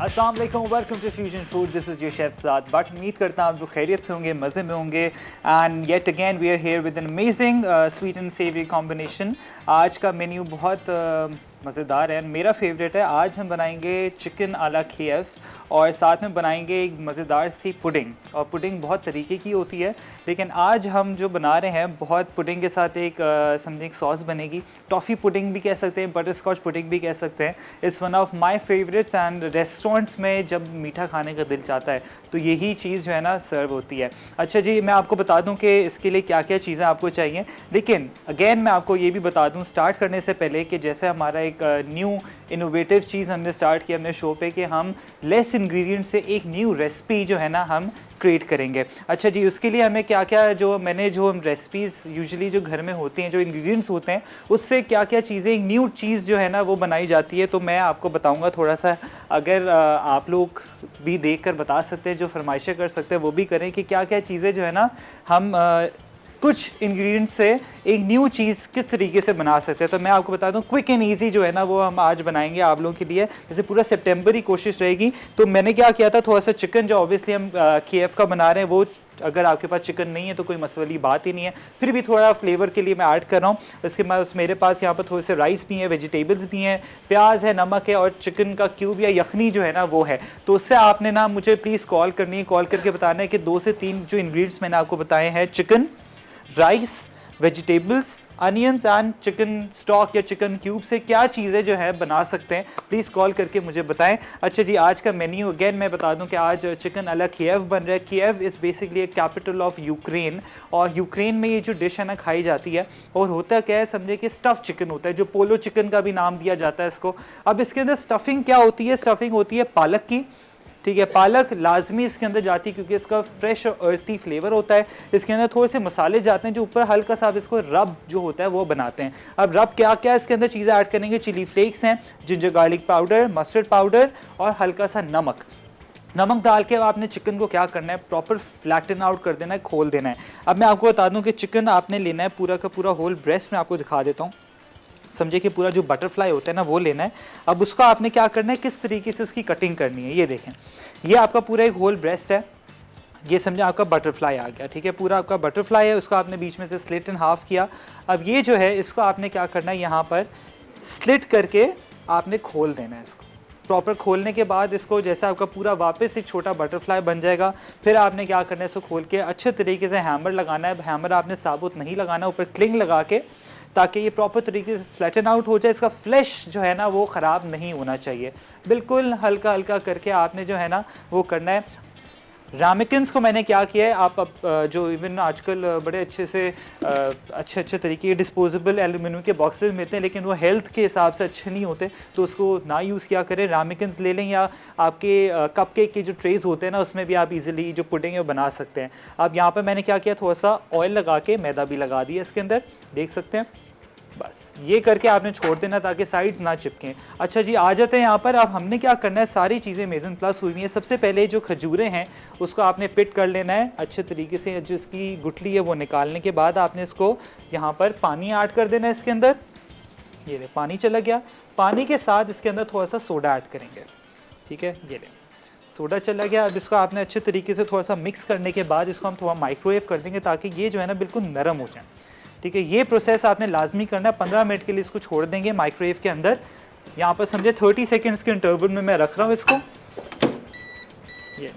अस्सलाम वालेकुम, welcome to fusion food. This is your chef Saad but उम्मीद करता हूँ आप लोग खैरियत से होंगे, मज़े में होंगे। And yet again we are here with an amazing sweet and savoury combination. आज का मेन्यू बहुत मज़ेदार है, मेरा फेवरेट है। आज हम बनाएंगे चिकन आला KF और साथ में बनाएंगे एक मज़ेदार सी पुडिंग। और पुडिंग बहुत तरीके की होती है, लेकिन आज हम जो बना रहे हैं बहुत पुडिंग के साथ एक समझे एक सॉस बनेगी। टॉफ़ी पुडिंग भी कह सकते हैं, बटर स्कॉच पुडिंग भी कह सकते हैं। It's one of my favourites and restaurants में जब मीठा खाने का दिल चाहता है तो यही चीज़ जो है ना सर्व होती है। अच्छा जी, मैं आपको बता दूं कि इसके लिए क्या क्या चीज़ें आपको चाहिए, लेकिन अगेन मैं आपको ये भी बता दूं स्टार्ट करने से पहले कि जैसे हमारा एक न्यू इनोवेटिव चीज़ हमने स्टार्ट किया अपने शो पे कि हम लेस इंग्रेडिएंट से एक न्यू रेसिपी जो है ना हम क्रिएट करेंगे। अच्छा जी, उसके लिए हमें क्या क्या जो हम रेसिपीज़ यूजुअली जो घर में होती हैं, जो इंग्रेडिएंट्स होते हैं उससे क्या क्या चीज़ें एक न्यू चीज़ जो है ना वो बनाई जाती है, तो मैं आपको बताऊंगा थोड़ा सा। अगर आप लोग भी देखकर बता सकते हैं, जो फरमाइशें कर सकते हैं वो भी करें कि क्या क्या चीज़ें जो है ना हम कुछ इंग्रेडिएंट्स से एक न्यू चीज़ किस तरीके से बना सकते हैं। तो मैं आपको बता दूं क्विक एंड इजी जो है ना वो हम आज बनाएंगे आप लोगों के लिए। जैसे पूरा सितंबर ही कोशिश रहेगी। तो मैंने क्या किया था, थोड़ा सा चिकन जो ऑब्वियसली हम KF का बना रहे हैं, वो अगर आपके पास चिकन नहीं है तो कोई मसले वाली बात ही नहीं है, फिर भी थोड़ा फ्लेवर के लिए मैं ऐड कर रहा हूँ। इसके बाद मेरे पास यहाँ पर थोड़े से राइस भी हैं, वेजिटेबल्स भी हैं, प्याज है, नमक है और चिकन का क्यूब या यखनी जो है ना वो है। तो उससे आपने ना मुझे प्लीज़ कॉल करनी है, कॉल करके बताना है कि 2 से 3 जो इंग्रेडिएंट्स मैंने आपको बताए हैं, chicken, rice, vegetables, onions and chicken stock या चिकन क्यूब से क्या चीज़ें जो है बना सकते हैं, प्लीज़ कॉल करके मुझे बताएं। अच्छा जी, आज का मेन्यू अगेन मैं बता दूं कि आज चिकन अला KF बन रहा है। KF इज़ बेसिकली एक कैपिटल ऑफ यूक्रेन, और यूक्रेन में ये जो डिश है ना खाई जाती है। और होता क्या है, समझे कि स्टफ़ चिकन होता है, जो पोलो चिकन का भी नाम दिया जाता है इसको। अब इसके अंदर स्टफिंग क्या होती है, स्टफिंग होती है पालक की। ठीक है, पालक लाजमी इसके अंदर जाती है क्योंकि इसका फ्रेश और अर्थी फ्लेवर होता है। इसके अंदर थोड़े से मसाले जाते हैं जो ऊपर हल्का सा आप इसको रब जो होता है वो बनाते हैं। अब रब क्या क्या इसके अंदर चीज़ें ऐड करेंगे, चिली फ्लेक्स हैं, ginger garlic powder, mustard powder और हल्का सा नमक। नमक डाल के आपने चिकन को क्या करना है, प्रॉपर फ्लैटन आउट कर देना है, खोल देना है। अब मैं आपको बता दूं कि चिकन आपने लेना है पूरा का पूरा होल ब्रेस्ट। मैं आपको दिखा देता हूँ, समझे कि पूरा जो बटरफ्लाई होता है ना वो लेना है। अब उसका आपने क्या करना है, किस तरीके से उसकी कटिंग करनी है। ये देखें, ये आपका पूरा एक होल ब्रेस्ट है, ये समझे आपका बटरफ्लाई आ गया। ठीक है, पूरा आपका बटरफ्लाई है, उसको आपने बीच में से स्लिट इन हाफ किया। अब ये जो है इसको आपने क्या करना है, यहाँ पर स्लिट करके आपने खोल देना है इसको। प्रॉपर खोलने के बाद इसको जैसे आपका पूरा वापस एक छोटा बटरफ्लाई बन जाएगा। फिर आपने क्या करना है, इसको खोल के अच्छे तरीके से हैमर लगाना है। हैमर आपने साबुत नहीं लगाना, ऊपर क्लिंग लगा के, ताकि ये प्रॉपर तरीके से फ्लैटन आउट हो जाए। इसका फ्लैश जो है ना वो ख़राब नहीं होना चाहिए, बिल्कुल हल्का हल्का करके आपने जो है ना वो करना है। रामेकिन्स को मैंने क्या किया है, आप जो इवन आजकल बड़े अच्छे से अच्छे तरीके के डिस्पोजेबल एल्यूमिनियम के बॉक्सेस मिलते हैं, लेकिन वो हेल्थ के हिसाब से अच्छे नहीं होते, तो उसको ना यूज़ किया करें। रामेकिन्स ले लें, या आपके कपकेक के जो ट्रेज़ होते हैं ना उसमें भी आप इजीली जो पुडिंग है वो बना सकते हैं। अब यहाँ पर मैंने क्या किया, थोड़ा सा ऑयल लगा के मैदा भी लगा दिया इसके अंदर, देख सकते हैं। बस ये करके आपने छोड़ देना ताकि साइड्स ना चिपकें। अच्छा जी, आ जाते हैं यहाँ पर। अब हमने क्या करना है, सारी चीज़ें मेज़न प्लस हुई हैं। सबसे पहले जो खजूरें हैं उसको आपने पिट कर लेना है अच्छे तरीके से। जिसकी गुठली है वो निकालने के बाद आपने इसको यहाँ पर पानी ऐड कर देना है इसके अंदर। ये ले, पानी चला गया। पानी के साथ इसके अंदर थोड़ा सा सोडा ऐड करेंगे। ठीक है, ये ले, सोडा चला गया। अब इसको आपने अच्छे तरीके से थोड़ा सा मिक्स करने के बाद इसको हम थोड़ा माइक्रोवेव कर देंगे ताकि ये जो है ना बिल्कुल नरम हो जाए। ठीक है, ये प्रोसेस आपने लाजमी करना है। 15 मिनट के लिए इसको छोड़ देंगे माइक्रोवेव के अंदर। यहाँ पर समझे 30 सेकेंड्स के इंटरवल में मैं रख रहा हूँ इसको। ये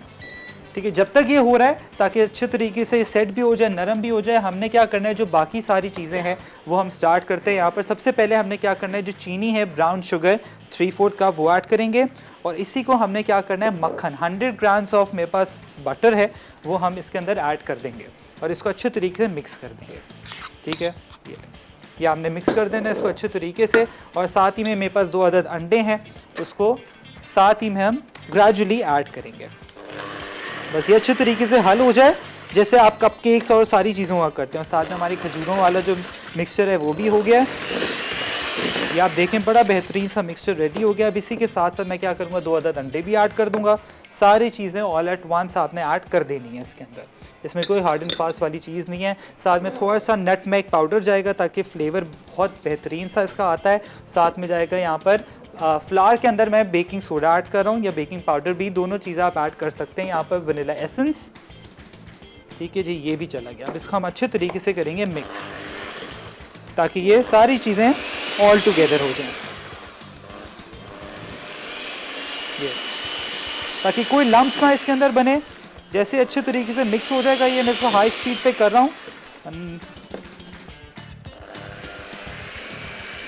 ठीक है, जब तक ये हो रहा है ताकि अच्छे तरीके से सेट भी हो जाए, नरम भी हो जाए। हमने क्या करना है, जो बाकी सारी चीज़ें हैं वो हम स्टार्ट करते हैं। यहाँ पर सबसे पहले हमने क्या करना है, जो चीनी है ब्राउन शुगर 3/4 कप वो ऐड करेंगे। और इसी को हमने क्या करना है, मक्खन 100 ग्राम्स ऑफ मेरे पास बटर है वो हम इसके अंदर ऐड कर देंगे और इसको अच्छे तरीके से मिक्स कर देंगे। ठीक है, ये हमने मिक्स कर देना है इसको अच्छे तरीके से। और साथ ही में मेरे पास 2 अदद अंडे हैं, उसको साथ ही में हम ग्रेजुअली ऐड करेंगे। बस ये अच्छे तरीके से हल हो जाए, जैसे आप कपकेक्स और सारी चीज़ों का करते हैं। और साथ में हमारी खजूरों वाला जो मिक्सचर है वो भी हो गया है। ये आप देखें, बड़ा बेहतरीन सा मिक्सचर रेडी हो गया। अब इसी के साथ साथ मैं क्या करूँगा, 2 अदद अंडे भी ऐड कर दूँगा। सारी चीज़ें ऑल एट वंस आपने ऐड कर देनी है इसके अंदर। इसमें कोई हार्ड एंड फास्ट वाली चीज़ नहीं है। साथ में थोड़ा सा नटमेग पाउडर जाएगा ताकि फ्लेवर बहुत बेहतरीन सा इसका आता है। साथ में जाएगा यहाँ पर फ्लावर के अंदर मैं बेकिंग सोडा ऐड कर रहा हूँ या बेकिंग पाउडर भी, दोनों चीज़ें आप ऐड कर सकते हैं। यहाँ पर वनीला एसेंस, ठीक है जी, ये भी चला गया। अब इसको हम अच्छे तरीके से करेंगे मिक्स, ताकि ये सारी चीज़ें ऑल टुगेदर हो जाएं, ये ताकि कोई लम्प्स ना इसके अंदर बने। जैसे अच्छे तरीके से मिक्स हो जाएगा ये, मैं इसको हाई स्पीड पे कर रहा हूँ।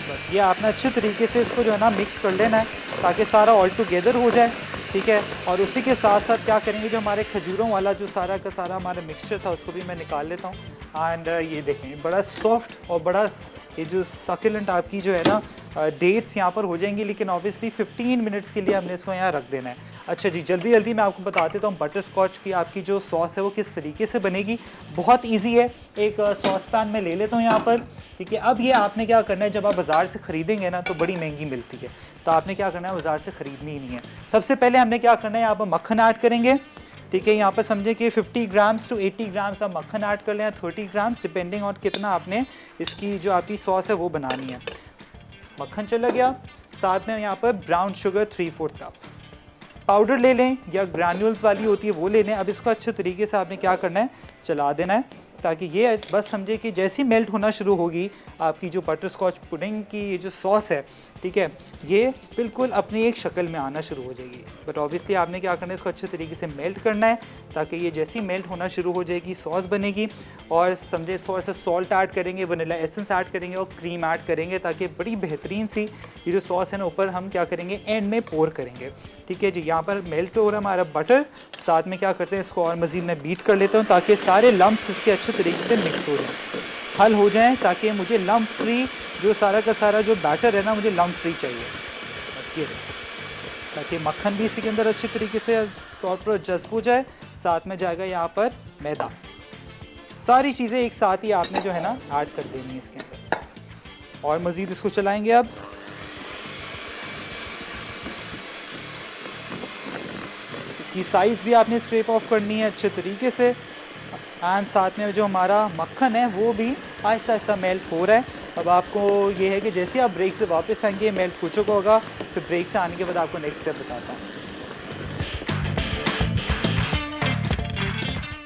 बस ये आपने अच्छे तरीके से इसको जो है ना मिक्स कर लेना है, ताकि सारा ऑल टुगेदर हो जाए, ठीक है। और उसी के साथ साथ क्या करेंगे, जो हमारे खजूरों वाला जो सारा का सारा हमारा मिक्सचर था उसको भी मैं निकाल लेता हूँ। एंड ये देखें बड़ा सॉफ्ट और बड़ा ये जो सकुलेंट आपकी जो है ना डेट्स यहाँ पर हो जाएंगी, लेकिन ऑब्वियसली 15 मिनट्स के लिए हमने इसको यहाँ रख देना है। अच्छा जी, जल्दी जल्दी मैं आपको बता देता हूँ बटर स्कॉच की आपकी जो सॉस है वो किस तरीके से बनेगी। बहुत ईजी है। एक सॉस पैन में ले लेता हूँ यहाँ पर, ठीक है। अब ये आपने क्या करना है, जब आप बाज़ार से ख़रीदेंगे ना तो बड़ी महंगी मिलती है, तो आपने क्या करना है, बाज़ार से ख़रीदनी ही नहीं है। सबसे पहले हमने क्या करना है, यहाँ पर मक्खन ऐड करेंगे, ठीक है। यहाँ पर समझें कि 50 ग्राम्स टू 80 ग्राम्स आप मक्खन ऐड कर लें, 30 ग्राम्स डिपेंडिंग ऑन कितना आपने इसकी जो आपकी सॉस है वो बनानी है। मक्खन चला गया। साथ में यहाँ पर ब्राउन शुगर 3/4 कप, पाउडर ले लें या ग्रैन्यूल्स वाली होती है वो ले लें। अब इसको अच्छे तरीके से आपने क्या करना है, चला देना है, ताकि ये बस समझे कि जैसी मेल्ट होना शुरू होगी आपकी जो बटर स्कॉच पुडिंग की ये जो सॉस है, ठीक है, ये बिल्कुल अपनी एक शक्ल में आना शुरू हो जाएगी। बट ऑब्वियसली आपने क्या करना है, इसको अच्छे तरीके से मेल्ट करना है, ताकि ये जैसी मेल्ट होना शुरू हो जाएगी सॉस बनेगी। और समझे थोड़ा सा सॉल्ट ऐड करेंगे, वनीला एसेंस ऐड करेंगे और क्रीम ऐड करेंगे, ताकि बड़ी बेहतरीन सी ये जो सॉस है ना ऊपर हम क्या करेंगे, एंड में पोर करेंगे, ठीक है जी। यहाँ पर मेल्ट हो रहा है हमारा बटर। साथ में क्या करते हैं, इसको और मज़ीद मैं बीट कर लेता हूँ, ताकि सारे लम्प्स इसके अच्छे तरीके से मिक्स हो जाएं, हल हो जाएं, ताकि मुझे लम्प फ्री जो सारा का सारा जो बैटर है ना, मुझे लम्प फ्री चाहिए। बस ये ताकि मक्खन भी इसी के अंदर अच्छे तरीके से तौर पर जज्ब हो जाए। साथ में जाएगा यहाँ पर मैदा। सारी चीज़ें एक साथ ही आपने जो है ना ऐड कर देनी है इसके अंदर, और मज़ीद इसको चलाएंगे। अब इसकी साइज़ भी आपने स्क्रैप ऑफ करनी है अच्छे तरीके से। एंड साथ में जो हमारा मक्खन है वो भी आहिस्ता आहिस्ता मेल्ट हो रहा है। अब आपको ये है कि जैसे आप ब्रेक से वापस आएंगे मेल्ट हो चुका होगा, फिर ब्रेक से आने के बाद आपको नेक्स्ट स्टेप बताता हूँ।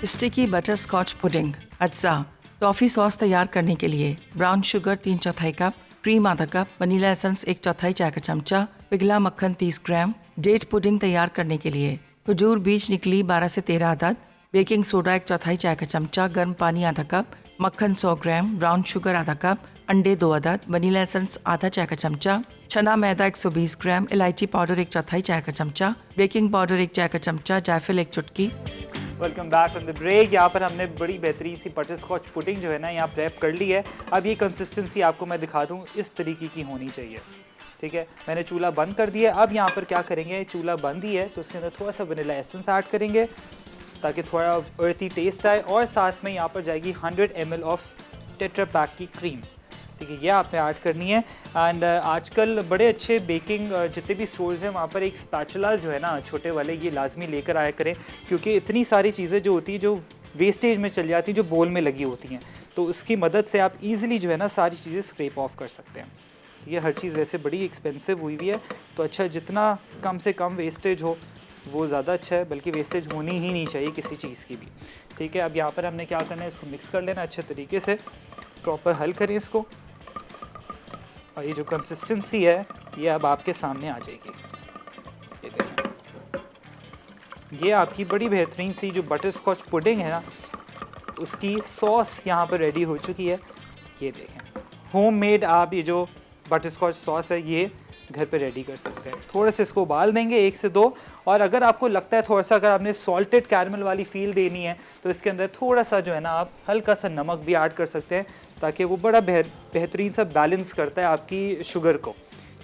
स्टिकी बटर स्कॉच पुडिंग अज्जा। टॉफ़ी सॉस तैयार करने के लिए ब्राउन शुगर 3/4 कप, क्रीम आधा कप, वनीला एसेंस 1/4 चाय का चमचा, पिघला मक्खन 30 ग्राम। डेट पुडिंग तैयार करने के लिए खजूर बीज निकली 12 से 13 अदद, बेकिंग सोडा 1/4 चाय का चमचा, गर्म पानी आधा कप, मक्खन 100 ग्राम, ब्राउन शुगर आधा कप, अंडे 2 अदद, वनीला एसेंस आधा चाय का चमचा, चना मैदा 120 ग्राम, इलायची पाउडर 1/4 चाय का चमचा, बेकिंग पाउडर 1 चाय का चमचा, जायफल 1 चुटकी। Welcome back from the break. यहाँ पर हमने बड़ी बेहतरीन सी बटर स्कॉच पुडिंग जो है ना यहाँ प्रेप कर ली है। अब ये कंसिस्टेंसी आपको मैं दिखा दूँ, इस तरीके की होनी चाहिए, ठीक है। मैंने चूल्हा बंद कर दिया। अब यहाँ पर क्या करेंगे, चूल्हा बंद ही है तो उसके अंदर थोड़ा सा वनीला एसेंस ऐड करेंगे, ताकि थोड़ा अर्थी टेस्ट आए। और साथ में यहाँ पर जाएगी 100 ml ऑफ टेट्रा पैक की क्रीम, ठीक है, ये आपने ऐड करनी है। एंड आजकल बड़े अच्छे बेकिंग जितने भी स्टोर्स हैं वहाँ पर एक स्पैचुला जो है ना छोटे वाले, ये लाजमी लेकर आया करें, क्योंकि इतनी सारी चीज़ें जो होती हैं जो वेस्टेज में चल जाती हैं, जो बोल में लगी होती हैं, तो उसकी मदद से आप ईज़िली जो है ना सारी चीज़ें स्क्रैप ऑफ कर सकते हैं। ये हर चीज़ वैसे बड़ी एक्सपेंसिव हुई हुई है, तो अच्छा जितना कम से कम वेस्टेज हो वो ज़्यादा अच्छा है, बल्कि वेस्टेज होनी ही नहीं चाहिए किसी चीज़ की भी, ठीक है। अब यहाँ पर हमने क्या करना है, इसको मिक्स कर लेना अच्छे तरीके से, प्रॉपर हल करें इसको, और ये जो कंसिस्टेंसी है ये अब आपके सामने आ जाएगी। ये देखें, ये आपकी बड़ी बेहतरीन सी जो बटर स्कॉच पुडिंग है ना उसकी सॉस यहाँ पर रेडी हो चुकी है। ये देखें, होममेड आप ये जो बटर स्कॉच सॉस है ये घर पे रेडी कर सकते हैं। थोड़ा सा इसको उबाल देंगे 1 से 2, और अगर आपको लगता है थोड़ा सा अगर आपने सॉल्टेड कैरमल वाली फील देनी है तो इसके अंदर थोड़ा सा जो है ना आप हल्का सा नमक भी ऐड कर सकते हैं, ताकि वो बड़ा बेहतरीन सा बैलेंस करता है आपकी शुगर को,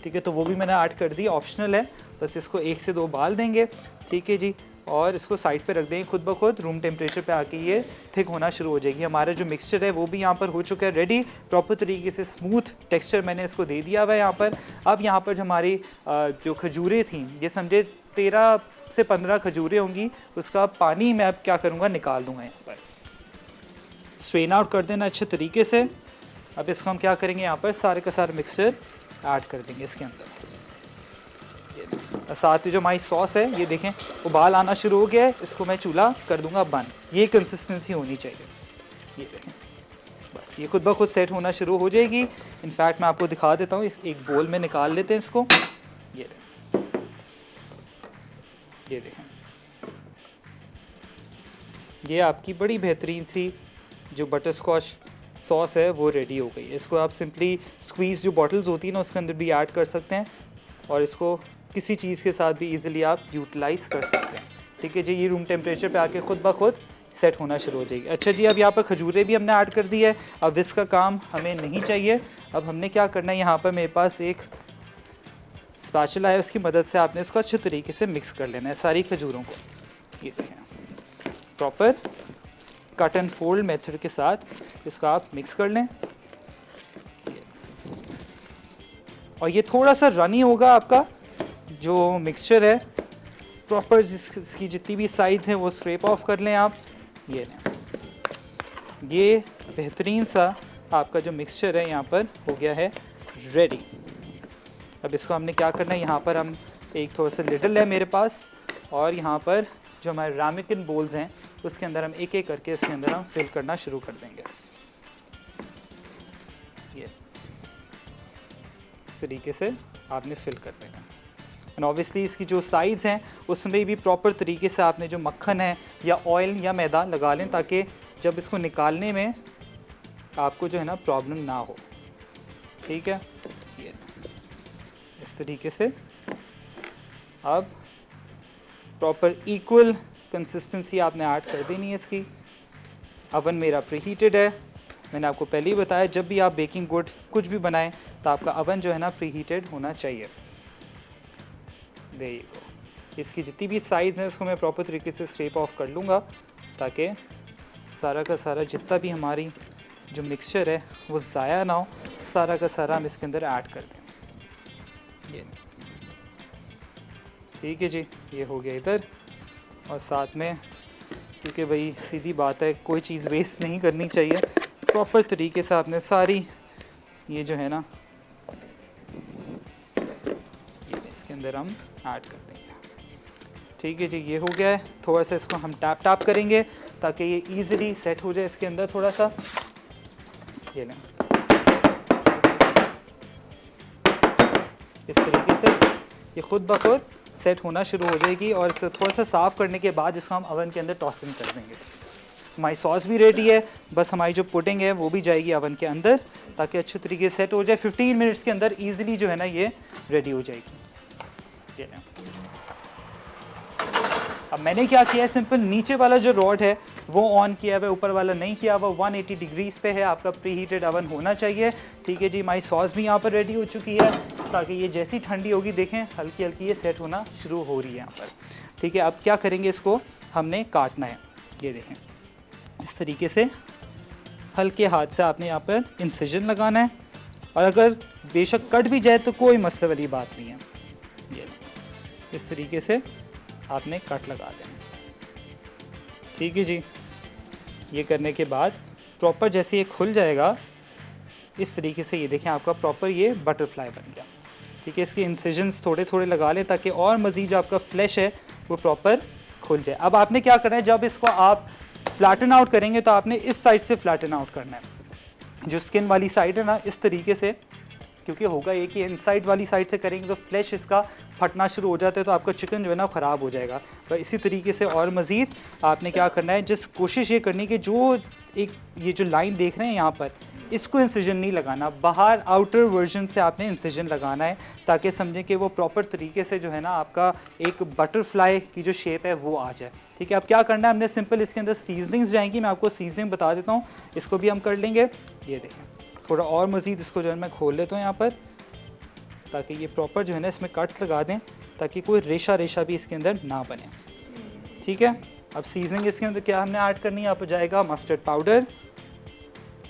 ठीक है। तो वो भी मैंने ऐड कर दी, ऑप्शनल है। बस इसको 1 से 2 उबाल देंगे, ठीक है जी, और इसको साइड पे रख देंगे। खुद ब खुद रूम टेम्परेचर पे आके ये थिक होना शुरू हो जाएगी। हमारा जो मिक्सचर है वो भी यहाँ पर हो चुका है रेडी, प्रॉपर तरीके से स्मूथ टेक्सचर मैंने इसको दे दिया हुआ है यहाँ पर। अब यहाँ पर जो हमारी जो खजूरें थी, ये समझे 13 से 15 खजूरें होंगी, उसका पानी मैं अब क्या करूँगा, निकाल दूँगा यहाँ पर। स्ट्रेन आउट कर देना अच्छे तरीके से। अब इसको हम क्या करेंगे, यहाँ पर सारे का सारा मिक्सचर ऐड कर देंगे इसके अंदर। और साथ ही जो हमारी सॉस है ये देखें उबाल आना शुरू हो गया है, इसको मैं चूल्हा कर दूंगा बंद। ये कंसिस्टेंसी होनी चाहिए। ये देखें बस ये खुद ब खुद सेट होना शुरू हो जाएगी। इनफैक्ट मैं आपको दिखा देता हूँ, इस एक बोल में निकाल लेते हैं इसको। ये देखें ये आपकी बड़ी बेहतरीन सी जो बटर स्कॉच सॉस है वो रेडी हो गई है। इसको आप सिंपली स्क्वीज़ जो बॉटल्स होती है ना उसके अंदर भी ऐड कर सकते हैं और इसको किसी चीज़ के साथ भी इजीली आप यूटिलाइज़ कर सकते हैं। ठीक है जी, ये रूम टेम्परेचर पे आके खुद ब खुद सेट होना शुरू हो जाएगी। अच्छा जी, अब यहाँ पर खजूरें भी हमने ऐड कर दी है। अब इसका काम हमें नहीं चाहिए। अब हमने क्या करना है, यहाँ पर मेरे पास एक स्पैचुला है, उसकी मदद से आपने इसको अच्छे तरीके से मिक्स कर लेना है सारी खजूरों को। ये देखें proper cut and fold method के साथ इसको आप मिक्स कर लें। और ये थोड़ा सा रनी होगा आपका जो मिक्सचर है। प्रॉपर इसकी जितनी भी साइड्स हैं वो स्क्रैप ऑफ कर लें आप। ये लें, ये बेहतरीन सा आपका जो मिक्सचर है यहाँ पर हो गया है रेडी। अब इसको हमने क्या करना है, यहाँ पर हम एक थोड़ा सा लिडल है मेरे पास और यहाँ पर जो हमारे रामेकिन बोल्स हैं उसके अंदर हम एक एक करके इसके अंदर हम फिल करना शुरू कर देंगे। ये इस तरीके से आपने फिल कर देना। एंड ऑब्वियसली इसकी जो साइड्स हैं उसमें भी प्रॉपर तरीके से आपने जो मक्खन है या ऑयल या मैदा लगा लें ताकि जब इसको निकालने में आपको जो है ना प्रॉब्लम ना हो। ठीक है, ये इस तरीके से अब प्रॉपर इक्वल कंसिस्टेंसी आपने ऐड कर देनी है इसकी। अवन मेरा प्रीहीटेड है। मैंने आपको पहले ही बताया जब भी आप बेकिंग गुड कुछ भी बनाएं तो आपका अवन जो है ना प्रीहीटेड होना चाहिए। देखो इसकी जितनी भी साइज़ है उसको मैं प्रॉपर तरीके से स्क्रैप ऑफ कर लूँगा ताकि सारा का सारा जितना भी हमारी जो मिक्सचर है वो ज़ाया ना हो। सारा का सारा हम इसके अंदर ऐड कर दें। ये ठीक है जी, ये हो गया इधर। और साथ में क्योंकि भाई सीधी बात है कोई चीज़ वेस्ट नहीं करनी चाहिए, प्रॉपर तरीके से आपने सारी ये जो है ना ये इसके अंदर हम ऐड कर देंगे। ठीक है जी, ये हो गया है। थोड़ा सा इसको हम टैप टैप करेंगे ताकि ये इजीली सेट हो जाए इसके अंदर थोड़ा सा। ये लें इस तरीके से ये खुद ब खुद सेट होना शुरू हो जाएगी और इसे थोड़ा सा साफ़ करने के बाद इसको हम अवन के अंदर टॉसिंग कर देंगे। हमारी सॉस भी रेडी है, बस हमारी जो पुडिंग है वो भी जाएगी अवन के अंदर ताकि अच्छे तरीके से सेट हो जाए। 15 मिनट्स के अंदर इजीली जो है ना ये रेडी हो जाएगी। अब मैंने क्या किया है, सिंपल नीचे वाला जो रॉड है वो ऑन किया हुआ है, ऊपर वाला नहीं किया हुआ। 180 डिग्रीज़ पे है, आपका प्री हीटेड अवन होना चाहिए। ठीक है जी, हमारी सॉस भी यहाँ पर रेडी हो चुकी है ताकि ये जैसी ठंडी होगी देखें हल्की हल्की ये सेट होना शुरू हो रही है यहाँ पर। ठीक है, अब क्या करेंगे, इसको हमने काटना है। ये देखें इस तरीके से हल्के हाथ से आपने यहाँ पर इंसिजन लगाना है और अगर बेशक कट भी जाए तो कोई मसले वाली बात नहीं है। ये इस तरीके से आपने कट लगा देना। ठीक है जी, ये करने के बाद प्रॉपर जैसे ये खुल जाएगा इस तरीके से ये देखें आपका प्रॉपर ये बटरफ्लाई बन गया। ठीक है, इसके इंसिजन्स थोड़े थोड़े लगा लें ताकि और मज़ीद जो आपका फ्लैश है वो प्रॉपर खुल जाए। अब आपने क्या करना है, जब इसको आप फ्लैटन आउट करेंगे तो आपने इस साइड से फ्लैटन आउट करना है। जो स्किन वाली साइड है ना इस तरीके से, क्योंकि होगा ये कि इनसाइड वाली साइड से करेंगे तो फ्लैश इसका फटना शुरू हो जाता है तो आपका चिकन जो है ना ख़राब हो जाएगा। तो इसी तरीके से और मज़ीद आपने क्या करना है, जिस कोशिश ये करनी कि जो एक ये जो लाइन देख रहे हैं यहाँ पर इसको इंसिजन नहीं लगाना, बाहर आउटर वर्जन से आपने इंसिजन लगाना है ताकि समझें कि वो प्रॉपर तरीके से जो है ना आपका एक बटरफ्लाई की जो शेप है वो आ जाए। ठीक है, अब क्या करना है, हमने सिंपल इसके अंदर सीजनिंग्स जाएंगी, मैं आपको सीजनिंग बता देता हूँ, इसको भी हम कर लेंगे। ये देखें थोड़ा और मज़ीद इसको जो है मैं खोल लेता हूँ यहाँ पर ताकि ये प्रॉपर जो है ना इसमें कट्स लगा दें ताकि कोई रेशा रेशा भी इसके अंदर ना बने। ठीक है, अब सीजनिंग इसके अंदर क्या हमने ऐड करनी है, यहाँ पर जाएगा मस्टर्ड पाउडर।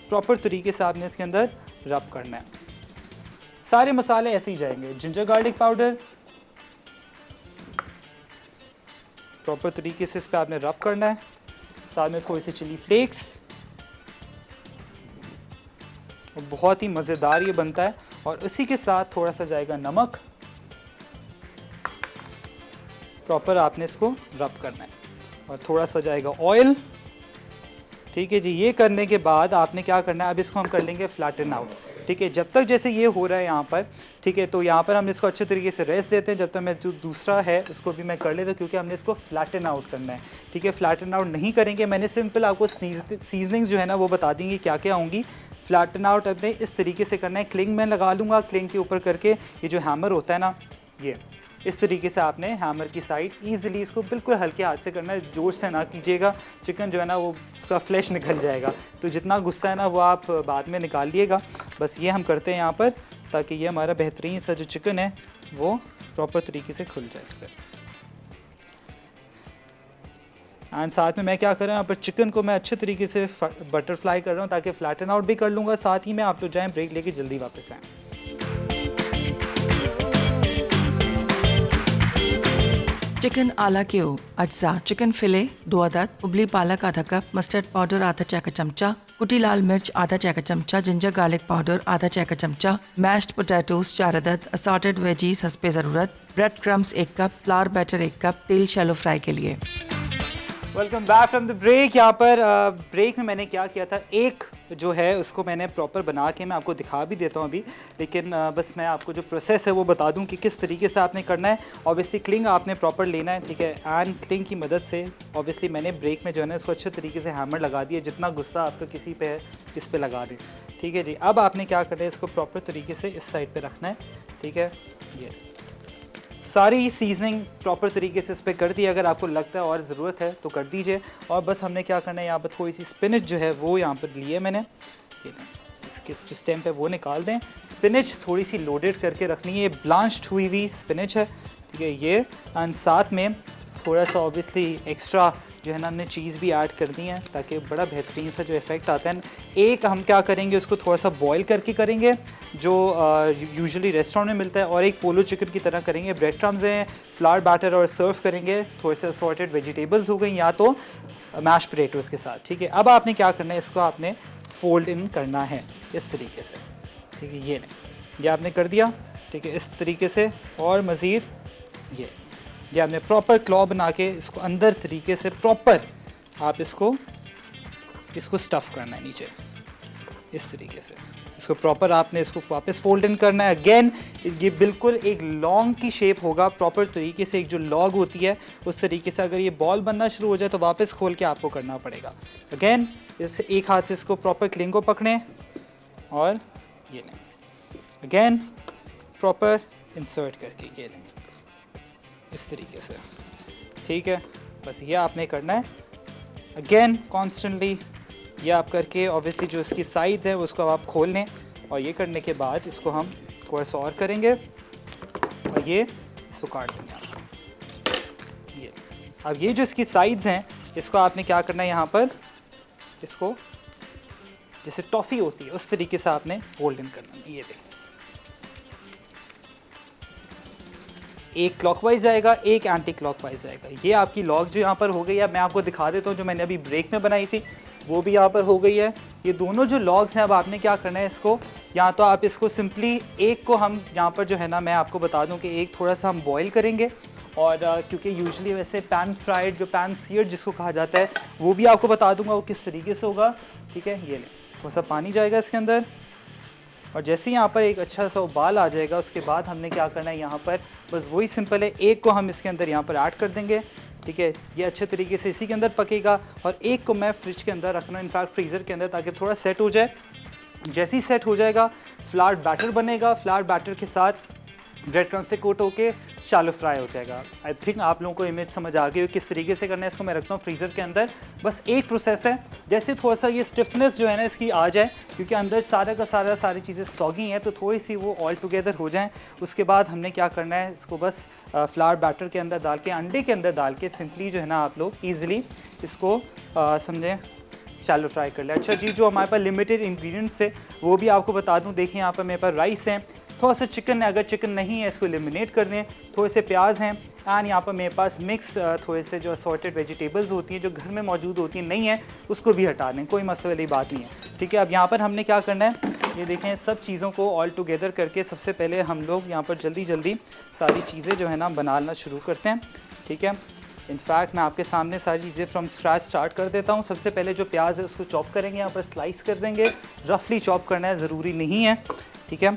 प्रॉपर तरीके से आपने इसके अंदर रब करना है, सारे मसाले ऐसे ही जाएंगे। जिंजर गार्लिक पाउडर प्रॉपर तरीके से इस पर आपने रब करना है, साथ में थोड़ी सी चिली फ्लेक्स, बहुत ही मज़ेदार ये बनता है। और उसी के साथ थोड़ा सा जाएगा नमक प्रॉपर आपने इसको रब करना है और थोड़ा सा जाएगा ऑयल। ठीक है जी, ये करने के बाद आपने क्या करना है, अब इसको हम कर लेंगे फ्लैटन आउट। ठीक है, जब तक जैसे ये हो रहा है यहाँ पर, ठीक है, तो यहाँ पर हम इसको अच्छे तरीके से रेस्ट देते हैं। जब तक मैं जो दूसरा है उसको भी मैं कर लेता हूँ, क्योंकि हमने इसको फ्लैटन आउट करना है। ठीक है, फ्लैटन आउट नहीं करेंगे, मैंने सिंपल आपको सीजनिंग्स जो है ना वो बता देंगे क्या क्या होंगी। फ्लैटन आउट अपने इस तरीके से करना है, क्लिंग मैं लगा लूँगा, क्लिंग के ऊपर करके ये जो हैमर होता है ना, ये इस तरीके से आपने हैमर की साइड ईजिली इसको बिल्कुल हल्के हाथ से करना है, जोर से ना कीजिएगा, चिकन जो है ना वो उसका फ्लैश निकल जाएगा। तो जितना गुस्सा है ना वो आप बाद में निकाल लिएगा। बस ये हम करते हैं यहाँ पर, ताकि ये हमारा बेहतरीन सा जो चिकन है वो प्रॉपर तरीके से खुल जाए इस पर। एंड साथ में मैं क्या कर रहा हूँ, यहाँ पर चिकन को मैं अच्छे तरीके से बटरफ्लाई कर रहा हूँ, ताकि फ्लैटन आउट भी कर लूँगा। साथ ही में आप लोग जाएँ ब्रेक लेके जल्दी वापस आएँ। चिकन आला क्यू अज्जा, चिकन फिले 2 अदद, उबली पालक आधा कप, मस्टर्ड पाउडर आधा चाय का चमचा, कुटी लाल मिर्च आधा चाय का चमचा, जिंजर गार्लिक पाउडर आधा चाय का चमचा, मैश्ड पोटैटोज 4 अदद, असॉर्टेड वेजीज हस्बे ज़रूरत, ब्रेड क्रम्स 1 कप, फ्लावर बैटर 1 कप, तेल शैलो फ्राई के लिए। Welcome back from the break. यहाँ पर ब्रेक में मैंने क्या किया था, एक जो है उसको मैंने प्रॉपर बना के मैं आपको दिखा भी देता हूँ अभी, लेकिन बस मैं आपको जो प्रोसेस है वो बता दूँ कि किस तरीके से आपने करना है। ऑब्वियसली क्लिंग आपने प्रॉपर लेना है, ठीक है, एंड क्लिंग की मदद से ऑब्वियसली मैंने ब्रेक में जो है ना उसको अच्छे तरीके से हैमर लगा दिया। जितना गुस्सा आपका किसी पे है इस पर लगा दें। ठीक है जी, अब आपने क्या करना है, इसको प्रॉपर तरीके से इस साइड पर रखना है। ठीक है, ये सारी सीजनिंग प्रॉपर तरीके से इस पर कर दी। अगर आपको लगता है और ज़रूरत है तो कर दीजिए। और बस हमने क्या करना है, यहाँ पर थोड़ी सी स्पिनच जो है वो यहाँ पर लिए मैंने, ये इसके जो स्टेम पे वो निकाल दें। स्पिनच थोड़ी सी लोडेड करके रखनी है, ब्लांच्ड हुई हुई स्पिनच है। ठीक है, ये एंड साथ में थोड़ा सा ऑब्वियसली एक्स्ट्रा जो है ना हमने चीज़ भी ऐड करनी है, ताकि बड़ा बेहतरीन सा जो इफ़ेक्ट आता है। एक हम क्या करेंगे, उसको थोड़ा सा बॉईल करके करेंगे जो यूजुअली रेस्टोरेंट में मिलता है, और एक पोलो चिकन की तरह करेंगे। ब्रेड क्रम्स हैं, फ्लावर बैटर और सर्व करेंगे। थोड़े से असॉर्टेड वेजिटेबल्स हो गई या तो मैश पोटैटोज़ के साथ। ठीक है, अब आपने क्या करना है, इसको आपने फोल्ड इन करना है इस तरीके से। ठीक है, ये आपने कर दिया। ठीक है, इस तरीके से, और मज़ीद ये आपने प्रॉपर क्लॉ बना के इसको अंदर तरीके से प्रॉपर आप इसको स्टफ़ करना है नीचे इस तरीके से। इसको प्रॉपर आपने इसको वापस फोल्ड इन करना है। अगेन ये बिल्कुल एक लॉन्ग की शेप होगा, प्रॉपर तरीके से, एक जो लॉग होती है उस तरीके से। अगर ये बॉल बनना शुरू हो जाए तो वापस खोल के आपको करना पड़ेगा। अगेन इससे एक हाथ से इसको प्रॉपर क्लिंग को पकड़ें और ये लें, अगेन प्रॉपर इंसर्ट करके ये लें इस तरीके से। ठीक है, बस ये आपने करना है। अगेन कॉन्स्टेंटली ये आप करके ऑब्वियसली जो इसकी साइज़ है उसको आप खोल लें, और ये करने के बाद इसको हम थोड़ा सा और करेंगे और ये इसको काट देंगे आप। ये अब ये जो इसकी साइज़ हैं इसको आपने क्या करना है, यहाँ पर इसको जैसे टॉफ़ी होती है उस तरीके से आपने फोल्ड इन करना है। ये देखें, एक क्लॉकवाइज जाएगा, एक एंटी क्लॉकवाइज जाएगा। ये आपकी लॉग जो यहाँ पर हो गई है, मैं आपको दिखा देता हूँ, जो मैंने अभी ब्रेक में बनाई थी वो भी यहाँ पर हो गई है। ये दोनों जो लॉग्स हैं, अब आपने क्या करना है, इसको या तो आप इसको सिंपली एक को हम यहाँ पर जो है ना, मैं आपको बता दूँ कि एक थोड़ा सा हम बॉईल करेंगे, और क्योंकि यूजुअली वैसे पैन फ्राइड जो पैन सीयर्ड जिसको कहा जाता है वो भी आपको बता दूँगा वो किस तरीके से होगा। ठीक है, ये लें, थोड़ा सा पानी जाएगा इसके अंदर, और जैसे ही यहाँ पर एक अच्छा सा उबाल आ जाएगा उसके बाद हमने क्या करना है, यहाँ पर बस वही सिंपल है, एक को हम इसके अंदर यहाँ पर ऐड कर देंगे। ठीक है, ये अच्छे तरीके से इसी के अंदर पकेगा, और एक को मैं फ्रिज के अंदर रखना, इनफैक्ट फ्रीज़र के अंदर, ताकि थोड़ा सेट हो जाए। जैसे ही सेट हो जाएगा फ्लावर बैटर बनेगा, फ्लावर बैटर के साथ ब्रेड क्रम्ब से कोट होके शैलो फ्राई हो जाएगा। आई थिंक आप लोगों को इमेज समझ आ गई हो किस तरीके से करना है। इसको मैं रखता हूँ फ्रीज़र के अंदर। बस एक प्रोसेस है, जैसे थोड़ा सा ये स्टिफनेस जो है ना इसकी आ जाए, क्योंकि अंदर सारा का सारी चीज़ें सॉगी हैं, तो थोड़ी सी वो ऑल टुगेदर हो जाएं। उसके बाद हमने क्या करना है, इसको बस फ्लावर बैटर के अंदर डाल के, अंडे के अंदर डाल के सिंपली जो है ना आप लोग ईज़िली इसको समझें शैलो फ्राई कर लें। अच्छा जी, जो हमारे पास लिमिटेड इंग्रेडिएंट्स थे वो भी आपको बता दूं। देखिए यहाँ पर मेरे पास राइस है, थोड़ा सा चिकन है, अगर चिकन नहीं है इसको एलिमिनेट कर दें, थोड़े से प्याज हैं, एंड यहाँ पर मेरे पास मिक्स थोड़े से जो असॉर्टेड वेजिटेबल्स होती हैं जो घर में मौजूद होती हैं, नहीं है उसको भी हटा दें, कोई मसले वाली बात नहीं है। ठीक है, अब यहाँ पर हमने क्या करना है, ये देखें सब चीज़ों को ऑल टुगेदर करके सबसे पहले हम लोग यहाँ पर जल्दी जल्दी सारी चीज़ें जो है ना बनाना शुरू करते हैं। ठीक है। इनफैक्ट मैं आपके सामने सारी चीज़ें फ्रॉम स्क्रैच स्टार्ट कर देता हूँ। सबसे पहले जो प्याज है उसको चॉप करेंगे, यहाँ पर स्लाइस कर देंगे। रफली चॉप करना है, ज़रूरी नहीं है, ठीक है।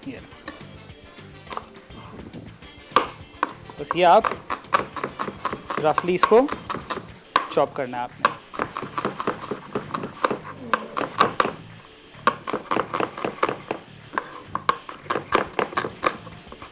ये बस ये आप रफली इसको चॉप करना है आपने।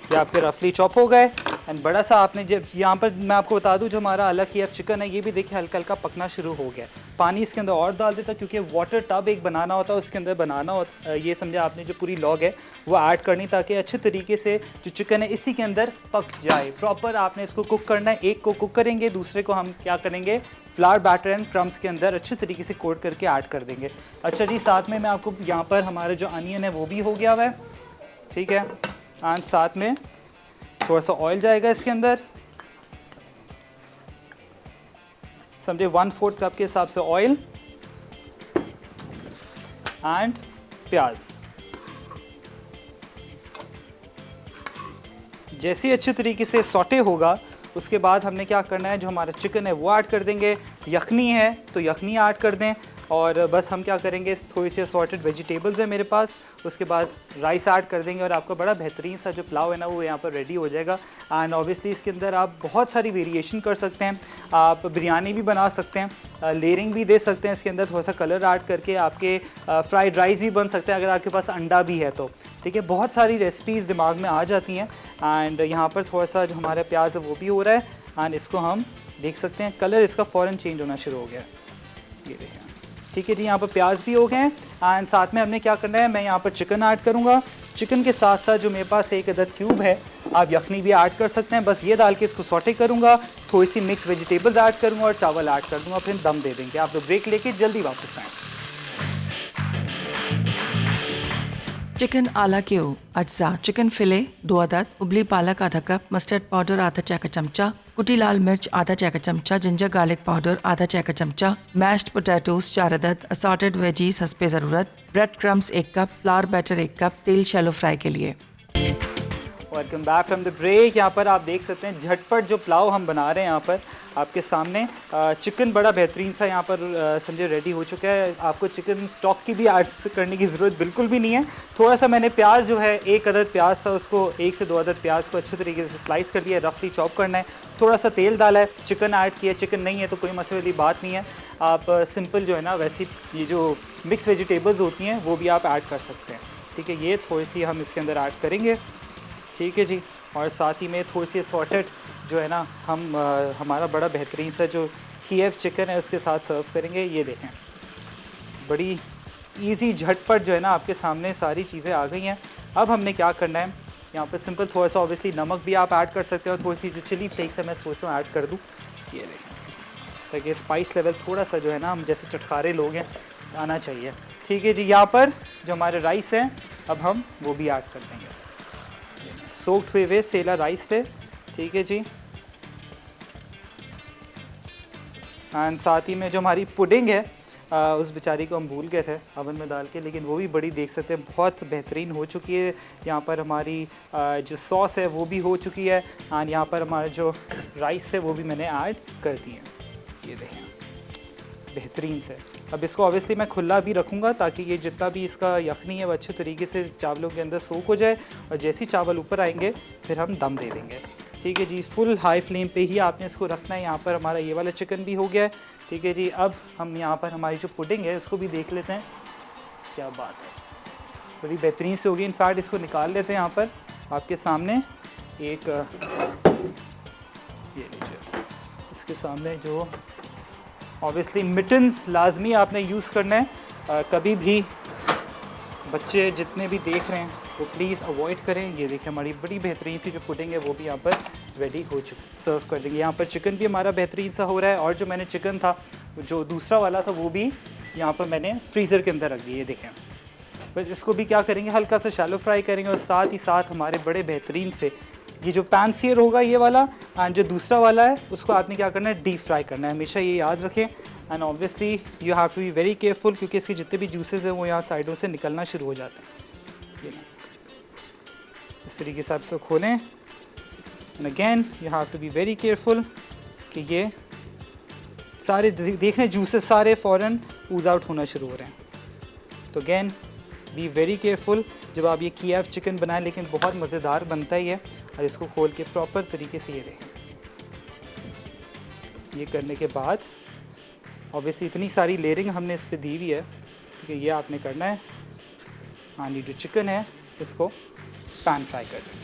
ये आपके रफली चॉप हो गए। एंड बड़ा सा आपने जब यहाँ पर मैं आपको बता दूं, जो हमारा अलग KF चिकन है ये भी देखिए हल्का हल्का पकना शुरू हो गया। पानी इसके अंदर और डाल देता, क्योंकि वाटर टब एक बनाना होता है, उसके अंदर बनाना होता, ये समझे आपने, जो पूरी लॉग है वो ऐड करनी, ताकि अच्छे तरीके से जो चिकन है इसी के अंदर पक जाए। प्रॉपर आपने इसको कुक करना है। एक को कुक करेंगे, दूसरे को हम क्या करेंगे, फ्लावर बैटर एंड क्रम्स के अंदर अच्छे तरीके से कोट करके ऐड कर देंगे। अच्छा जी, साथ में मैं आपको यहाँ पर हमारे जो अनियन है वो भी हो गया हुआ है, ठीक है। एंड साथ में थोड़ा सा ऑयल जाएगा इसके अंदर, समझे 1/4 कप के हिसाब से ऑयल एंड प्याज। जैसे ही अच्छे तरीके से सॉटे होगा, उसके बाद हमने क्या करना है, जो हमारा चिकन है वो ऐड कर देंगे। यखनी है तो यखनी ऐड कर दें, और बस हम क्या करेंगे, थोड़ी सी असॉर्टेड वेजिटेबल्स है मेरे पास, उसके बाद राइस ऐड कर देंगे और आपका बड़ा बेहतरीन सा जो पुलाव है ना वो यहाँ पर रेडी हो जाएगा। एंड ऑब्वियसली इसके अंदर आप बहुत सारी वेरिएशन कर सकते हैं। आप बिरयानी भी बना सकते हैं, लेयरिंग भी दे सकते हैं इसके अंदर, थोड़ा सा कलर ऐड करके आपके फ्राइड राइस भी बन सकते हैं अगर आपके पास अंडा भी है तो, ठीक है। बहुत सारी रेसिपीज़ दिमाग में आ जाती हैं। एंड यहाँ पर थोड़ा सा जो हमारा प्याज है वो भी हो रहा है, एंड इसको हम देख सकते हैं कलर इसका फ़ौरन चेंज होना शुरू हो गया है, ये देखें, ठीक है जी। यहाँ पर प्याज भी हो गए हैं। एंड साथ में हमने क्या करना है, मैं यहाँ पर चिकन ऐड करूँगा। चिकन के साथ साथ जो मेरे पास एक अदद क्यूब है, आप यखनी भी ऐड कर सकते हैं। बस ये डाल के इसको सॉटे करूँगा, थोड़ी सी मिक्स वेजिटेबल्स ऐड करूँगा और चावल ऐड कर दूँगा, फिर दम दे देंगे। आप लोग ब्रेक लेके जल्दी वापस आएँ। चिकन आला क्यू अज्जा, चिकन फिले 2 अदद, उबली पालक आधा कप, मस्टर्ड पाउडर आधा चाय का चमचा, कुटी लाल मिर्च आधा चाय का चमचा, जिंजर गार्लिक पाउडर आधा चाय का चमचा, मैश्ड पोटैटोज 4 अदद, असॉर्टेड वेजीज हस्बे ज़रूरत, ब्रेड क्रम्स 1 कप, फ्लावर बैटर 1 कप, तेल शैलो फ्राई के लिए। Welcome back from the break. यहाँ पर आप देख सकते हैं झटपट जो पुलाव हम बना रहे हैं यहाँ पर आपके सामने। चिकन बड़ा बेहतरीन सा यहाँ पर समझे रेडी हो चुका है। आपको चिकन स्टॉक की भी ऐड करने की ज़रूरत बिल्कुल भी नहीं है। थोड़ा सा मैंने प्याज जो है, 1 अदद प्याज था, उसको 1 से 2 अदद प्याज को अच्छे तरीके से स्लाइस कर दिया, रफली चॉप करना है। थोड़ा सा तेल डाला है, चिकन ऐड किया। चिकन नहीं है तो कोई मसले वाली बात नहीं है, आप सिंपल जो है ना वैसी ये जो मिक्स वेजिटेबल्स होती हैं वो भी आप ऐड कर सकते हैं, ठीक है। ये थोड़ी सी हम इसके अंदर ऐड करेंगे, ठीक है जी। और साथ ही में थोड़ी सी सॉर्टेड जो है ना हम हमारा बड़ा बेहतरीन सा जो KF चिकन है उसके साथ सर्व करेंगे। ये देखें, बड़ी इजी झटपट जो है ना आपके सामने सारी चीज़ें आ गई हैं। अब हमने क्या करना है, यहाँ पर सिंपल थोड़ा सा ऑब्वियसली नमक भी आप ऐड कर सकते हो, थोड़ी सी जो चिली फ्लेक्स है मैं सोचूँ ऐड कर दूँ, ये देखें, ताकि स्पाइस लेवल थोड़ा सा जो है ना हम जैसे चटखारे लोग हैं आना चाहिए, ठीक है जी। यहाँ पर जो हमारे राइस हैं अब हम वो भी ऐड कर देंगे, सोक्ड हुए सेला राइस थे, ठीक है जी। एंड साथ ही में जो हमारी पुडिंग है उस बेचारी को हम भूल गए थे अवन में डाल के, लेकिन वो भी बड़ी देख सकते हैं बहुत बेहतरीन हो चुकी है। यहाँ पर हमारी जो सॉस है वो भी हो चुकी है, एंड यहाँ पर हमारे जो राइस थे वो भी मैंने ऐड कर दिए, ये देखें बेहतरीन से। अब इसको ऑब्वियसली मैं खुला भी रखूँगा ताकि ये जितना भी इसका यखनी है वो अच्छे तरीके से चावलों के अंदर सोख हो जाए, और जैसे ही चावल ऊपर आएंगे फिर हम दम दे देंगे, ठीक है जी। फुल हाई फ्लेम पे ही आपने इसको रखना है। यहाँ पर हमारा ये वाला चिकन भी हो गया है, ठीक है जी। अब हम यहाँ पर हमारी जो पुडिंग है उसको भी देख लेते हैं, क्या बात है, बड़ी बेहतरीन से होगी। इनफैक्ट इसको निकाल लेते हैं यहाँ पर आपके सामने। एक ये लीजिए, इसके सामने जो ऑब्वियसली मिटन्स लाजमी आपने यूज़ करना है। कभी भी बच्चे जितने भी देख रहे हैं वो प्लीज़ अवॉइड करें। ये देखिए हमारी बड़ी बेहतरीन सी जो पुडिंग है वो भी यहाँ पर रेडी हो चुकी, सर्व कर देंगे। यहाँ पर चिकन भी हमारा बेहतरीन सा हो रहा है, और जो मैंने चिकन था जो दूसरा वाला था वो भी यहाँ पर मैंने फ्रीज़र के अंदर रख दिया, ये देखें। बस इसको भी क्या करेंगे, हल्का सा शैलो फ्राई करेंगे, और साथ ही साथ हमारे बड़े बेहतरीन से ये जो पैन सीयर होगा ये वाला, एंड जो दूसरा वाला है उसको आपने क्या करना है, डीप फ्राई करना है। हमेशा ये याद रखें। And obviously you have to be very careful, क्योंकि इसके जितने भी जूसेस हैं वो यहाँ साइडों से निकलना शुरू हो जाते हैं। ये इस तरीके से आप इसको खोलें, and again you have to be very careful कि ये सारे देख रहे हैं जूसेस सारे फ़ौरन ऊज आउट होना शुरू हो रहे हैं। तो अगेन बी वेरी केयरफुल जब आप ये कीव चिकन बनाएं, लेकिन बहुत मज़ेदार बनता ही है। और इसको खोल के प्रॉपर तरीके से ये देखें। ये करने के बाद ऑब्वियसली इतनी सारी लेयरिंग हमने इस पर दी हुई है, ठीक है। ये आपने करना है। हाँ, ये जो चिकन है इसको पैन फ्राई कर दें,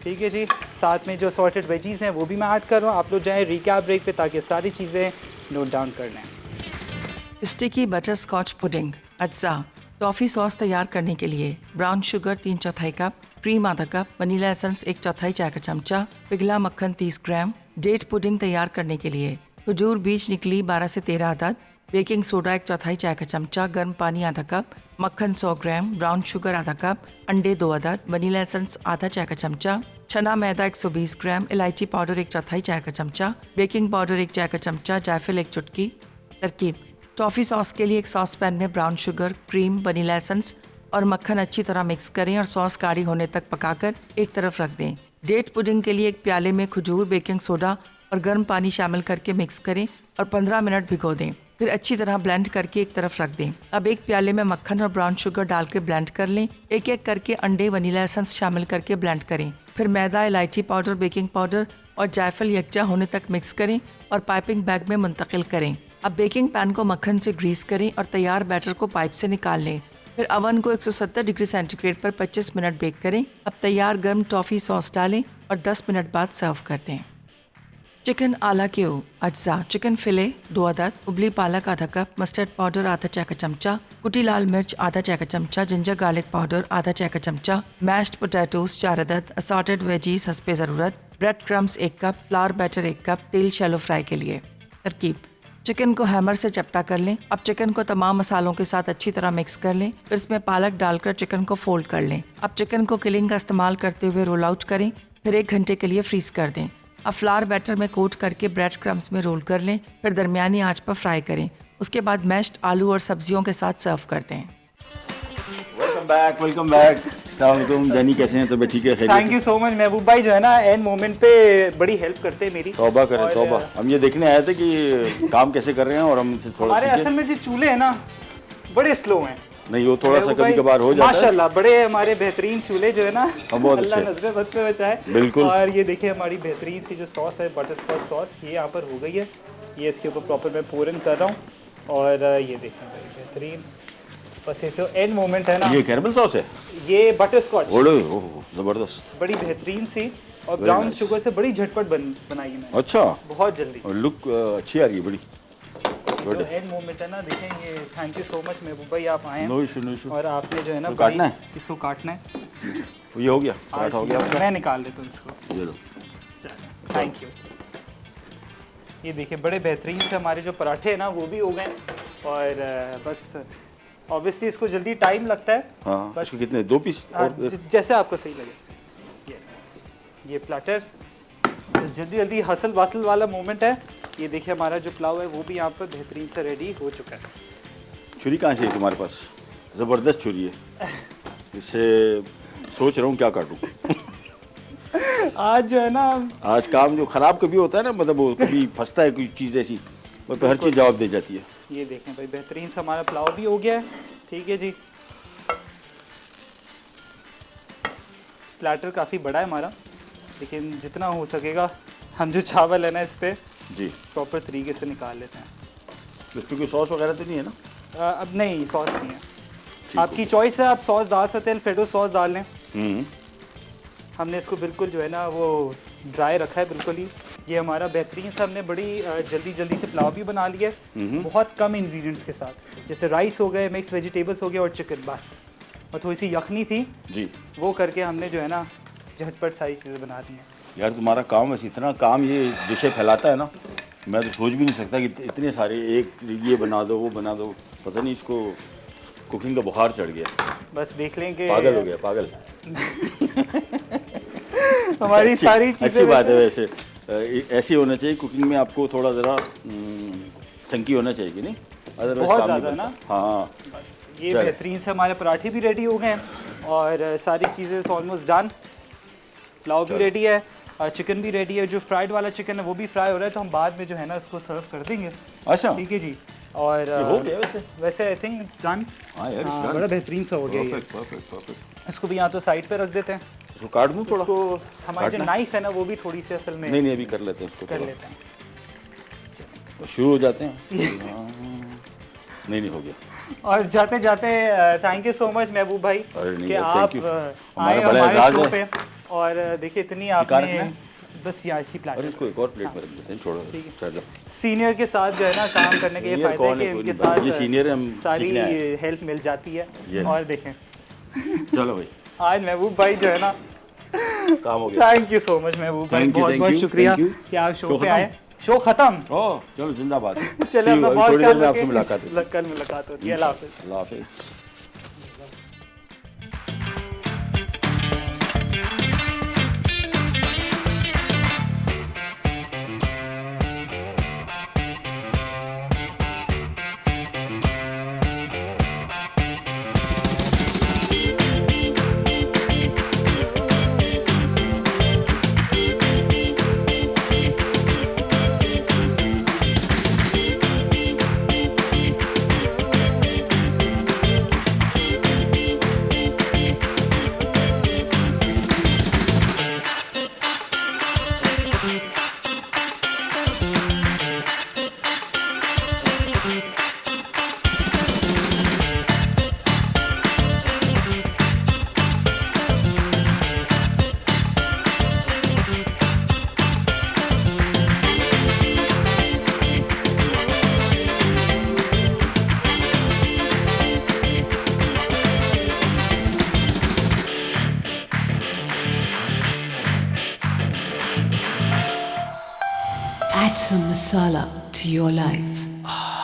ठीक है जी। साथ में जो सॉर्टेड वेजीज़ हैं वो भी मैं ऐड कर रहा हूँ। आप लोग जाएँ रिकैप ब्रेक पे ताकि सारी चीज़ें नोट डाउन कर लें। Sticky butter scotch pudding. अज्जा टॉफ़ी सॉस तैयार करने के लिए ब्राउन शुगर 3/4 कप, क्रीम आधा कप, वनीला एसेंस 1/4 चाय का चमचा, पिघला मक्खन 30 ग्राम। डेट पुडिंग तैयार करने के लिए खजूर बीज निकली 12 से 13 अदद, बेकिंग सोडा 1/4 चाय का चमचा, गर्म पानी आधा कप, मक्खन 100 ग्राम, ब्राउन शुगर आधा कप, अंडे 2 अदद, वनीला एसेंस आधा चाय का चमचा, चना मैदा 120 ग्राम, इलायची पाउडर 1/4 चाय का चमचा, बेकिंग पाउडर 1 चाय का चमचा, जायफल 1 चुटकी। तरकीब: टॉफ़ी सॉस के लिए एक सॉस पैन में brown sugar, cream, vanilla essence और मक्खन अच्छी तरह मिक्स करें और सॉस गाढ़ी होने तक पकाकर एक तरफ रख दें। डेट पुडिंग के लिए एक प्याले में खजूर, बेकिंग सोडा और गर्म पानी शामिल करके मिक्स करें और 15 मिनट भिगो दें। फिर अच्छी तरह ब्लेंड करके एक तरफ रख दें। अब एक प्याले में मक्खन और ब्राउन शुगर डाल के ब्लेंड कर लें। एक एक करके अंडे, वनीला एसेंस शामिल करके ब्लेंड करें। फिर मैदा, इलायची पाउडर, बेकिंग पाउडर और जायफल यकजा होने तक मिक्स करें और पाइपिंग बैग में मुंतकिल करें। अब बेकिंग पैन को मक्खन से ग्रीस करें और तैयार बैटर को पाइप से निकाल लें। फिर अवन को 170 डिग्री सेंटीग्रेड पर 25 मिनट बेक करें। अब तैयार गर्म टॉफ़ी सॉस डालें और 10 मिनट बाद सर्व कर दें। चिकन आला क्यू। अज्जा: चिकन फिले 2 अदद, उबली पालक आधा कप, मस्टर्ड पाउडर आधा चाय का चमचा, कुटी लाल मिर्च आधा चाय का चमचा, जिंजर गार्लिक पाउडर आधा चाय का चमचा, मैश्ड पोटैटोज 4 अदद, असॉर्टेड वेजीज हस्बे ज़रूरत, ब्रेड क्रम्स 1 कप, फ्लावर बैटर 1 कप, तेल शैलो फ्राई के लिए। तरकीब: चिकन को हैमर से चपटा कर लें। अब चिकन को तमाम मसालों के साथ अच्छी तरह मिक्स कर लें। फिर इसमें पालक डालकर चिकन को फोल्ड कर लें। अब चिकन को किलिंग का इस्तेमाल करते हुए रोल आउट करें। फिर 1 घंटे के लिए फ्रीज कर दें। अब फ्लावर बैटर में कोट करके ब्रेड क्रम्स में रोल कर लें। फिर दरमियानी आंच पर फ्राई करें। उसके बाद मैश्ड आलू और सब्जियों के साथ सर्व कर दें। Welcome back. अस्सलाम जानी, कैसे हैं? तो ठीक है, खैरियत? Thank you so much. महबूब भाई जो है ना एंड मोमेंट पे बड़ी हेल्प करते हैं मेरी। तौबा करें, तौबा। हम ये देखने आए थे कि काम कैसे कर रहे हैं और हम इनसे थोड़ा हमारे असल में जो चूल्हे हैं ना बड़े स्लो हैं। नहीं, वो थोड़ा सा कभी कभार हो जाता है। माशाल्लाह बड़े हमारे बेहतरीन चूल्हे जो है ना, बहुत अल्लाह अच्छे। नजरे बद से बचाए। बिल्कुल। और ये देखिए हमारी बेहतरीन सी जो सॉस है, बटर स्कॉच सॉस, ये यहाँ पर हो गई है। ये इसके ऊपर प्रॉपर मैं पूरन कर रहा हूँ। और ये देखें भाई बेहतरीन, बस ये जो एंड मोमेंट है ना, ये कैरमल सॉस है, ये बटर स्कॉच जबरदस्त, बड़ी बेहतरीन सी और ब्राउन शुगर से बड़ी झटपट बनाई है मैंने। अच्छा, बहुत जल्दी। और लुक अच्छी आ रही है बड़ी। जो एंड मोमेंट है ना, देखें ये। थैंक यू सो मच महबूब भाई, आप आए हैं। No issue, no issue. और आपने जो है ना काटना है, इसको काटना है। ये हो गया, काट हो गया आपका। मैं निकाल देता हूँ इसको। ये लो। चलिए, थैंक यू। ये देखिए बड़े बेहतरीन से हमारे जो पराठे हैं ना वो भी हो गए। और बस ऑब्वियसली इसको जल्दी टाइम लगता है। हाँ, बस इसके कितने, 2 पीस? और जैसे आपको सही लगे। ये प्लेटर जल्दी जल्दी हसल वासल वाला मोमेंट है। ये देखिए हमारा जो पुलाव है वो भी यहाँ पर बेहतरीन से रेडी हो चुका है। छुरी कहाँ से है तुम्हारे पास? ज़बरदस्त छुरी है, इससे सोच रहा हूँ क्या काटूँ। आज जो है ना, आज काम जो ख़राब कभी होता है ना, मतलब वो कभी फंसता है कोई चीज़ ऐसी, वो पे हर चीज़ जवाब दे जाती है। ये देखें भाई बेहतरीन से हमारा पुलाव भी हो गया है। ठीक है जी। प्लेटर काफ़ी बड़ा है हमारा, लेकिन जितना हो सकेगा हम जो चावल है ना इस पर जी प्रॉपर तरीके से निकाल लेते हैं। इस पर कोई सॉस वगैरह तो नहीं है ना? अब नहीं, सॉस नहीं है, आपकी चॉइस है। आप सॉस डाल सकते हैं, अल्फ्रेडो सॉस डाल लें। हमने इसको बिल्कुल जो है ना वो ड्राई रखा है बिल्कुल ही। ये हमारा बेहतरीन से हमने बड़ी जल्दी जल्दी से पुलाव भी बना लिया है, बहुत कम इंग्रेडिएंट्स के साथ। जैसे राइस हो गए, मिक्स वेजिटेबल्स हो गए और चिकन, बस। और थोड़ी सी यखनी थी जी, वो करके हमने जो है ना झटपट सारी चीज़ें बना दी हैं। यार तुम्हारा काम वैसे इतना काम ये डिशें फैलाता है ना, मैं तो सोच भी नहीं सकता कि इतने सारे, एक ये बना दो, वो बना दो, पता नहीं इसको कुकिंग का बुखार चढ़ गया। बस देख लें कि पागल हो गया, पागल। हमारी सारी चीज़ें। अच्छी बात है वैसे, ऐसी होना चाहिए कुकिंग में, आपको थोड़ा ज़रा संकी होना चाहिए कि नहीं, अदरवाइज बहुत काम नहीं ज़्यादा बनता। हाँ, बस ये बेहतरीन से हमारे पराठे भी रेडी हो गए हैं और सारी चीज़ें ऑलमोस्ट डन। पुलाव भी रेडी है। चिकन भी रेडी है, जो फ्राइड वाला चिकन है वो भी फ्राई हो रहा है, तो हम बाद में जो है ना इसको सर्व कर देंगे। अच्छा, ठीक है जी। और ये हो गया वैसे आई थिंक इट्स डन। हाँ यार, it's done. बड़ा बेहतरीन सा हो गया ये। परफेक्ट। इसको भी यहाँ तो साइड पे रख देते हैं। इसको काट दूँ थोड़ा? इसको हमारी जो काटना? नाइफ है ना वो भी थोड़ी सी असल में नहीं अभी कर लेते हैं इसको, कर थोड़ा। लेते हैं। शुरू हो जाते हैं। हाँ। नहीं हो गया। और जाते जाते थैंक यू सो मच महबूब भाई अरे नहीं कि यार, आप thank you. आए हमारा बड़ा हमारे एजाज़ शो है। पे। और देखिए इतनी कार आपने रखना बस यार इसी अरे प्लेटफॉर्म इसको एक और प्लेट में रख देते हैं, छोड़ो। ठीक है। चलो। सीनियर के साथ जो है ना काम करने के ये Senior फायदा है कौन कि है? कोई इनके नहीं भाई, साथ ये senior है, हम सारी सीखने आए हेल्प मिल जाती है। ये और देखें चलो भाई, आज महबूब भाई जो है ना, काम हो गया। थैंक यू सो मच महबूब भाई, Thank you, बहुत thank बहुत you, शुक्रिया thank you. कि आप शो शो पे खत्म? आए। शो खत्म। ओह चलो, जिंदाबाद। चलिए See you, अपना अभी बहुत थोड़ी ख्याल देर में आपसे रखें। मुलाकात है। कल मुलाकात होती है। अल्लाह हाफिज़। अल्लाह हाफिज़। Add some masala to your life.